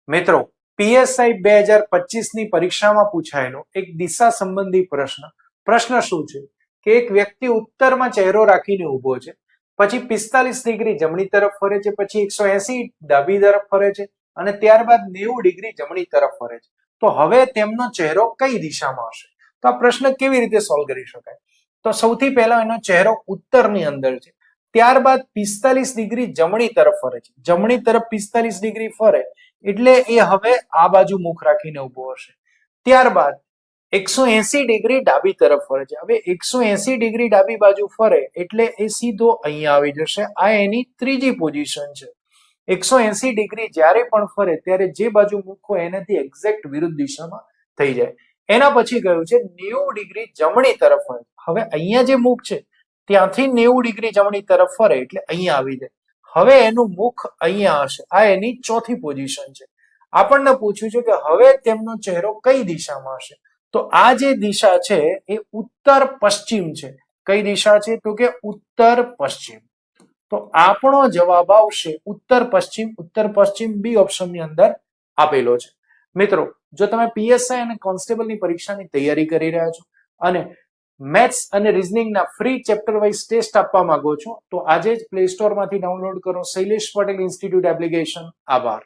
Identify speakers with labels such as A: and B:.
A: મિત્રો, પીએસઆઈ 2025 ની પરીક્ષામાં પૂછાયેલો એક દિશા સંબંધી પ્રશ્ન શું છે કે એક વ્યક્તિ ઉત્તરમાં ચહેરો રાખીને ઊભો છે, પછી 45 ડિગ્રી જમણી તરફ ફરે છે, પછી 180 ડાબી તરફ ફરે છે અને ત્યારબાદ 90 ડિગ્રી જમણી તરફ ફરે છે. તો હવે તેમનો ચહેરો કઈ દિશામાં હશે? તો આ પ્રશ્ન કેવી રીતે સોલ્વ કરી શકાય? તો સૌથી પહેલા એનો ચહેરો ઉત્તરની અંદર છે, ત્યારબાદ 45 ડિગ્રી જમણી તરફ ફરે છે. જમણી તરફ 45 ડિગ્રી ફરે એટલે એ હવે આ બાજુ મુખ રાખીને ઊભો હશે. ત્યારબાદ 180 ડિગ્રી ડાબી તરફ ફરે છે. હવે 180 ડિગ્રી ડાબી બાજુ ફરે એટલે એ સીધો અહીંયા આવી જશે. આ એની ત્રીજી પોઝિશન છે. 180 ડિગ્રી જ્યારે પણ ફરે ત્યારે જે બાજુ મુખ હોય એનાથી એક્ઝેક્ટ વિરુદ્ધ દિશામાં થઈ જાય. એના પછી ગયું છે 90 ડિગ્રી જમણી તરફ ફરે. હવે અહીંયા જે મુખ છે ત્યાંથી 90 ડિગ્રી જમણી તરફ ફરે એટલે અહીંયા આવી જાય. હવે એનું મુખ અહીંયા હશે. આ એની ચોથી પોઝિશન છે. આપણને પૂછ્યું છે કે હવે તેમનો ચહેરો કઈ દિશામાં હશે? તો આ જે દિશા છે એ ઉત્તર પશ્ચિમ છે. કઈ દિશા છે? તો કે ઉત્તર પશ્ચિમ. તો આપણો જવાબ આવશે ઉત્તર પશ્ચિમ. ઉત્તર પશ્ચિમ બી ઓપ્શનની અંદર આપેલો છે. મિત્રો, જો તમે પીએસઆઈ અને કોન્સ્ટેબલની પરીક્ષાની તૈયારી કરી રહ્યા છો અને મેથ્સ અને રીઝનિંગના ફ્રી ચેપ્ટર વાઇઝ ટેસ્ટ આપવા માંગો છો તો આજે જ પ્લે સ્ટોરમાંથી ડાઉનલોડ કરો શૈલેષ પટેલ ઇન્સ્ટિટ્યૂટ એપ્લિકેશન. આભાર.